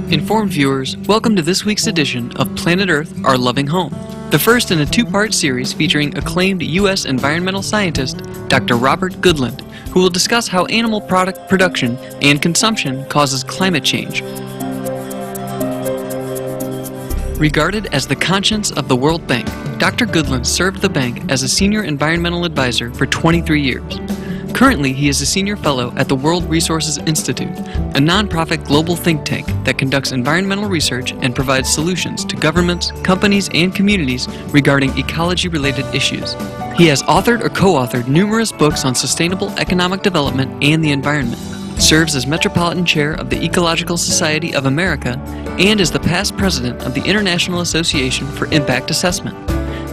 Informed viewers, welcome to this week's edition of Planet Earth, Our Loving Home, the first in a two-part series featuring acclaimed U.S. environmental scientist Dr. Robert Goodland, who will discuss how animal product production and consumption causes climate change. Regarded as the conscience of the World Bank, Dr. Goodland served the bank as a senior environmental advisor for 23 years. Currently, he is a senior fellow at the World Resources Institute, a nonprofit global think tank that conducts environmental research and provides solutions to governments, companies, and communities regarding ecology-related issues. He has authored or co-authored numerous books on sustainable economic development and the environment, serves as Metropolitan Chair of the Ecological Society of America, and is the past president of the International Association for Impact Assessment.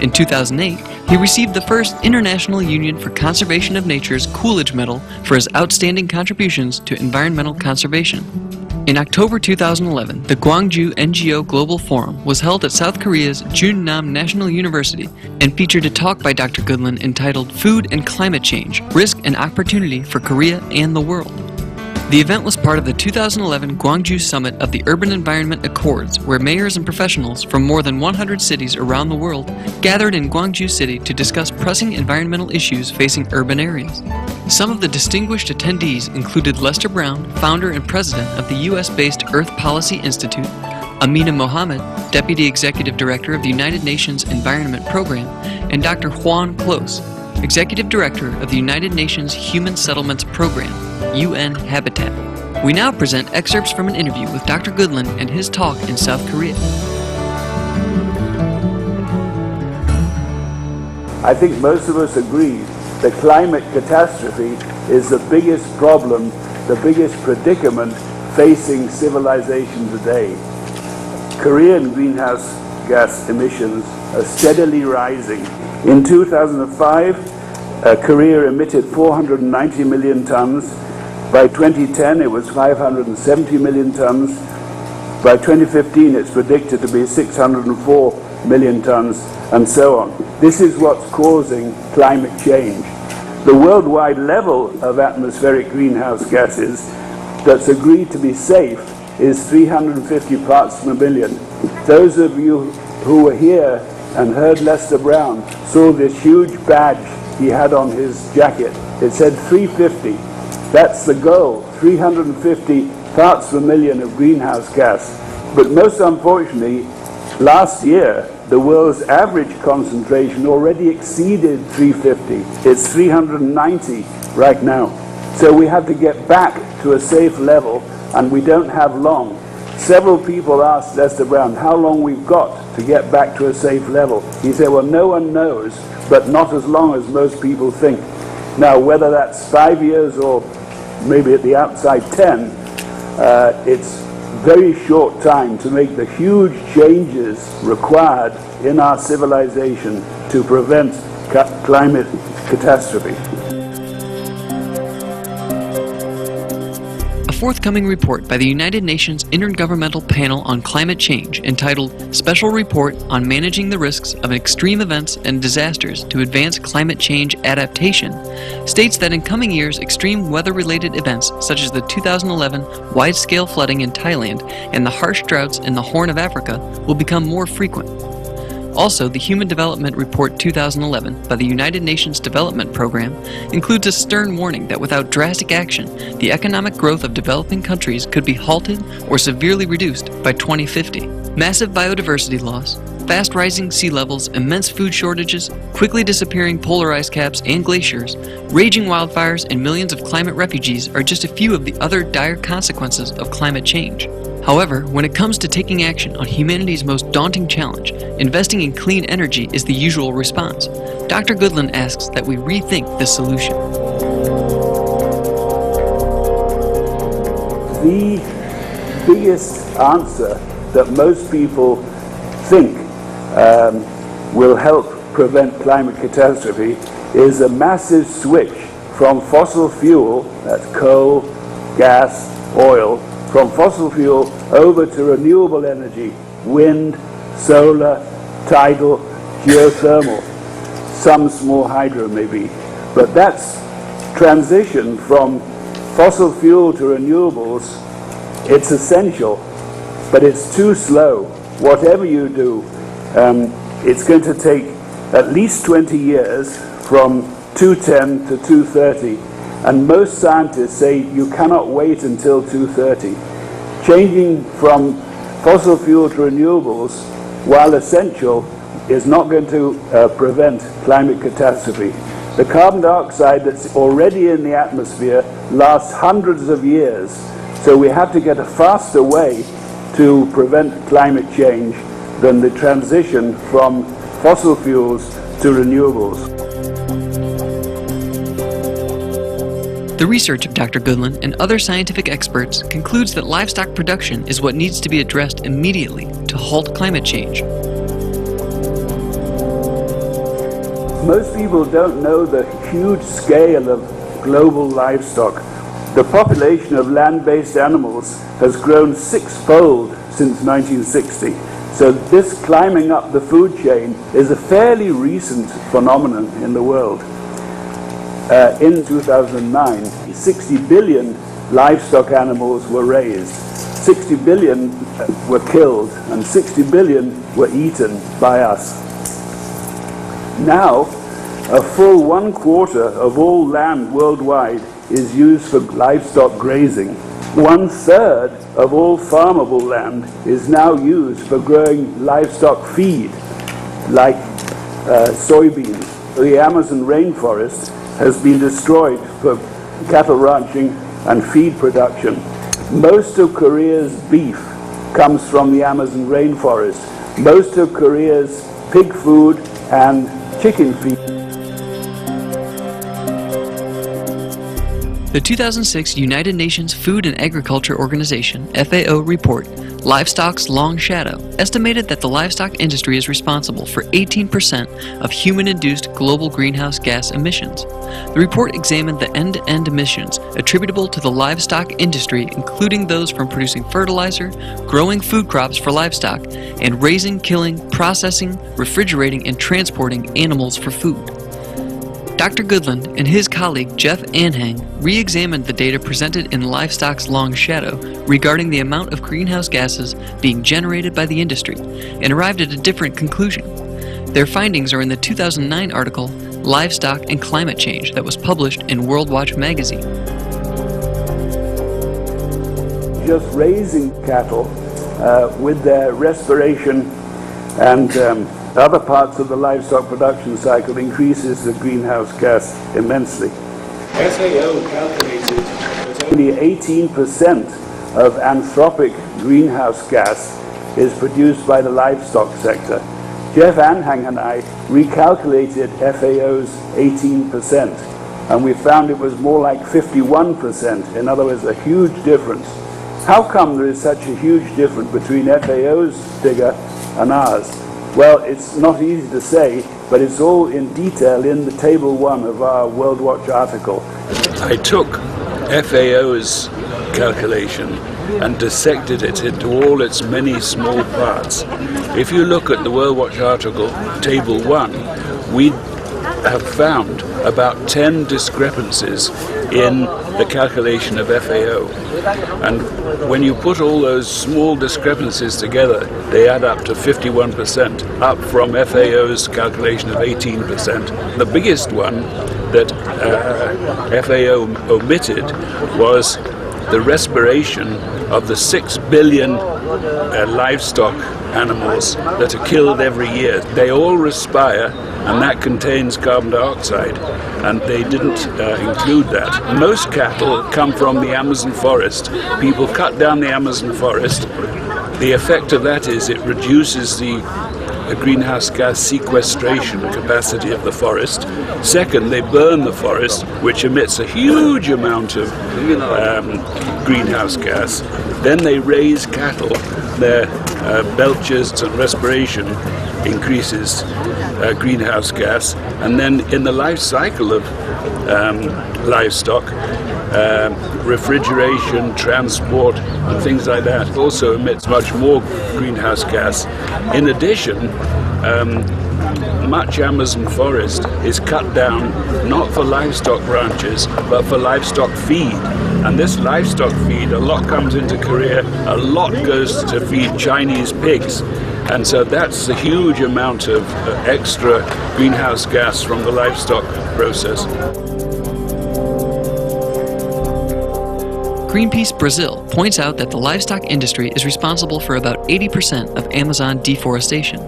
In 2008, he received the first International Union for Conservation of Nature's Coolidge Medal for his outstanding contributions to environmental conservation. In October 2011, the Gwangju NGO Global Forum was held at South Korea's Junnam National University and featured a talk by Dr. Goodland entitled Food and Climate Change, Risk and Opportunity for Korea and the World. The event was part of the 2011 Gwangju Summit of the Urban Environment Accords, where mayors and professionals from more than 100 cities around the world gathered in Gwangju City to discuss pressing environmental issues facing urban areas. Some of the distinguished attendees included Lester Brown, founder and president of the US-based Earth Policy Institute, Amina Mohammed, Deputy Executive Director of the United Nations Environment Program, and Dr. Juan Close, Executive Director of the United Nations Human Settlements Program, UN Habitat. We now present excerpts from an interview with Dr. Goodland and his talk in South Korea. I think most of us agree that climate catastrophe is the biggest problem, the biggest predicament facing civilization today. Korean greenhouse gas emissions are steadily rising. In 2005, Korea emitted 490 million tons. By 2010, it was 570 million tons. By 2015, it's predicted to be 604 million tons, and so on. This is what's causing climate change. The worldwide level of atmospheric greenhouse gases that's agreed to be safe is 350 parts per million. Those of you who were here and heard Lester Brown saw this huge badge he had on his jacket. It said 350. That's the goal, 350 parts per million of greenhouse gas. But most unfortunately, last year, the world's average concentration already exceeded 350. It's 390 right now. So we have to get back to a safe level, and we don't have long. Several people asked Lester Brown how long we've got to get back to a safe level. He said, well, no one knows, but not as long as most people think. Now, whether that's 5 years or maybe at the outside 10, it's very short time to make the huge changes required in our civilization to prevent climate catastrophe. A forthcoming report by the United Nations Intergovernmental Panel on Climate Change entitled Special Report on Managing the Risks of Extreme Events and Disasters to Advance Climate Change Adaptation states that in coming years, extreme weather-related events such as the 2011 wide-scale flooding in Thailand and the harsh droughts in the Horn of Africa will become more frequent. Also, the Human Development Report 2011 by the United Nations Development Program includes a stern warning that without drastic action, the economic growth of developing countries could be halted or severely reduced by 2050. Massive biodiversity loss, fast rising sea levels, immense food shortages, quickly disappearing polar ice caps and glaciers, raging wildfires, and millions of climate refugees are just a few of the other dire consequences of climate change. However, when it comes to taking action on humanity's most daunting challenge, investing in clean energy is the usual response. Dr. Goodland asks that we rethink this solution. The biggest answer that most people think will help prevent climate catastrophe is a massive switch from fossil fuel, that's coal, gas, oil, from fossil fuel over to renewable energy, wind, solar, tidal, geothermal, some small hydro maybe. But that's transition from fossil fuel to renewables. It's essential. but it's too slow. Whatever you do, it's going to take at least 20 years from 210 to 230, and most scientists say you cannot wait until 230. Changing from fossil fuel to renewables, while essential, is not going to prevent climate catastrophe. The carbon dioxide that's already in the atmosphere lasts hundreds of years, so we have to get a faster way to prevent climate change than the transition from fossil fuels to renewables. The research of Dr. Goodland and other scientific experts concludes that livestock production is what needs to be addressed immediately to halt climate change. Most people don't know the huge scale of global livestock. The population of land-based animals has grown six-fold since 1960. So this climbing up the food chain is a fairly recent phenomenon in the world. In 2009, 60 billion livestock animals were raised. 60 billion were killed, and 60 billion were eaten by us. Now, a full 1/4 of all land worldwide is used for livestock grazing. 1/3 of all farmable land is now used for growing livestock feed, like soybeans. The Amazon rainforest has been destroyed for cattle ranching and feed production. Most of Korea's beef comes from the Amazon rainforest. Most of Korea's pig food and chicken feed. The 2006 United Nations Food and Agriculture Organization (FAO) report, Livestock's Long Shadow, estimated that the livestock industry is responsible for 18% of human-induced global greenhouse gas emissions. The report examined the end-to-end emissions attributable to the livestock industry, including those from producing fertilizer, growing food crops for livestock, and raising, killing, processing, refrigerating, and transporting animals for food. Dr. Goodland and his colleague Jeff Anhang re-examined the data presented in Livestock's Long Shadow regarding the amount of greenhouse gases being generated by the industry and arrived at a different conclusion. Their findings are in the 2009 article Livestock and Climate Change that was published in World Watch magazine. Just raising cattle with their respiration and other parts of the livestock production cycle increases the greenhouse gas immensely. FAO calculated that only 18% of anthropic greenhouse gas is produced by the livestock sector. Jeff Anhang and I recalculated FAO's 18%, and we found it was more like 51%. In other words, a huge difference. How come there is such a huge difference between FAO's figure and ours? Well, it's not easy to say, but it's all in detail in the table 1 of our World Watch article. I took FAO's calculation and dissected it into all its many small parts. If you look at the World Watch article, table 1, we have found about 10 discrepancies in the calculation of FAO. And when you put all those small discrepancies together, they add up to 51%, up from FAO's calculation of 18%. The biggest one that FAO omitted was the respiration of the 6 billion livestock animals that are killed every year. They all respire, and that contains carbon dioxide, and they didn't include that. Most cattle come from the Amazon forest. People cut down the Amazon forest. The effect of that is it reduces the greenhouse gas sequestration capacity of the forest. Second, they burn the forest, which emits a huge amount of greenhouse gas. Then they raise cattle. Their belches and respiration increases greenhouse gas. And then in the life cycle of livestock, refrigeration, transport, and things like that also emits much more greenhouse gas. In addition, much Amazon forest is cut down not for livestock ranches, but for livestock feed. And this livestock feed, a lot comes into Korea, a lot goes to feed Chinese pigs. And so that's a huge amount of extra greenhouse gas from the livestock process. Greenpeace Brazil points out that the livestock industry is responsible for about 80% of Amazon deforestation.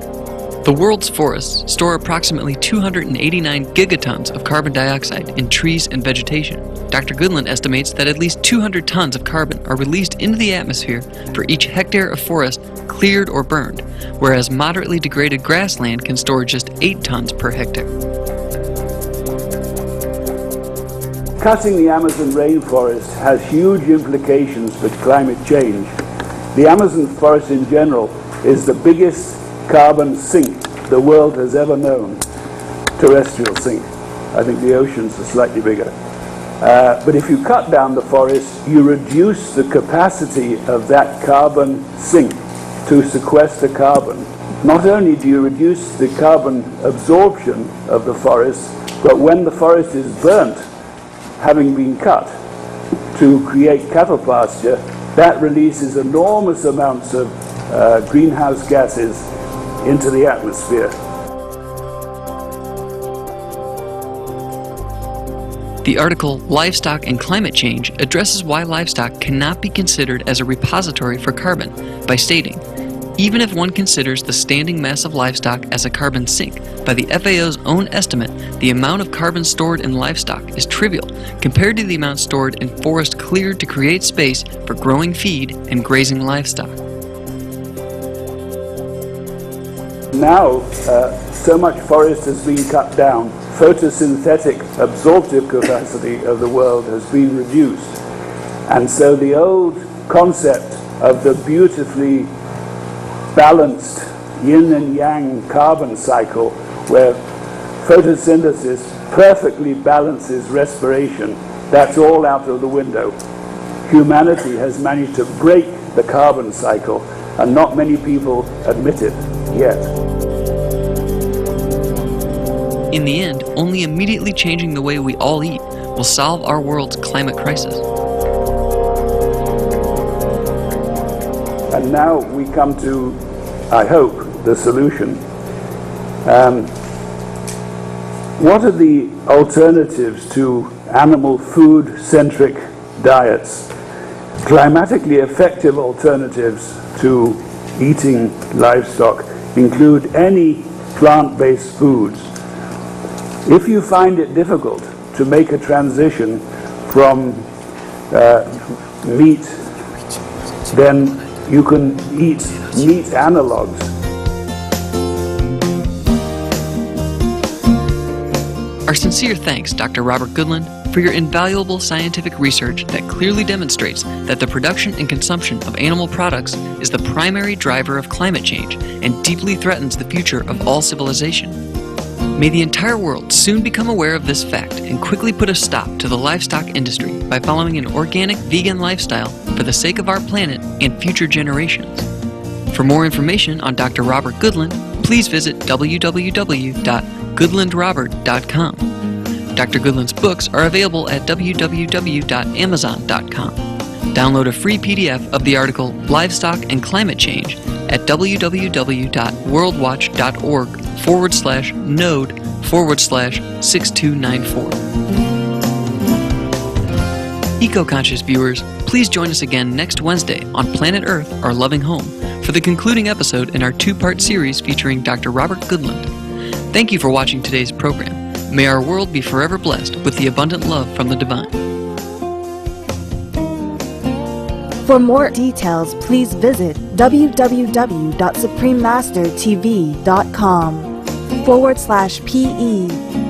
The world's forests store approximately 289 gigatons of carbon dioxide in trees and vegetation. Dr. Goodland estimates that at least 200 tons of carbon are released into the atmosphere for each hectare of forest cleared or burned, whereas moderately degraded grassland can store just 8 tons per hectare. Cutting the Amazon rainforest has huge implications for climate change. The Amazon forest in general is the biggest carbon sink the world has ever known, terrestrial sink. I think the oceans are slightly bigger. But if you cut down the forest, you reduce the capacity of that carbon sink to sequester carbon. Not only do you reduce the carbon absorption of the forest, but when the forest is burnt, having been cut to create cattle pasture, that releases enormous amounts of greenhouse gases into the atmosphere. The article Livestock and Climate Change addresses why livestock cannot be considered as a repository for carbon by stating, even if one considers the standing mass of livestock as a carbon sink, by the FAO's own estimate, the amount of carbon stored in livestock is trivial compared to the amount stored in forest cleared to create space for growing feed and grazing livestock. Now, so much forest has been cut down, photosynthetic absorptive capacity of the world has been reduced. And so the old concept of the beautifully balanced yin and yang carbon cycle, where photosynthesis perfectly balances respiration, that's all out of the window. Humanity has managed to break the carbon cycle, and not many people admit it yet. In the end, only immediately changing the way we all eat will solve our world's climate crisis. And now we come to, I hope, the solution. What are the alternatives to animal food-centric diets? Climatically effective alternatives to eating livestock include any plant-based foods. If you find it difficult to make a transition from meat, then you can eat meat analogs. Our sincere thanks, Dr. Robert Goodland, for your invaluable scientific research that clearly demonstrates that the production and consumption of animal products is the primary driver of climate change and deeply threatens the future of all civilization. May the entire world soon become aware of this fact and quickly put a stop to the livestock industry by following an organic, vegan lifestyle for the sake of our planet and future generations. For more information on Dr. Robert Goodland, please visit www.goodlandrobert.com. Dr. Goodland's books are available at www.amazon.com. Download a free PDF of the article Livestock and Climate Change at www.worldwatch.org/node/6294. Eco-conscious viewers, please join us again next Wednesday on Planet Earth, Our Loving Home, for the concluding episode in our two-part series featuring Dr. Robert Goodland. Thank you for watching today's program. May our world be forever blessed with the abundant love from the divine. For more details, please visit www.suprememastertv.com/PE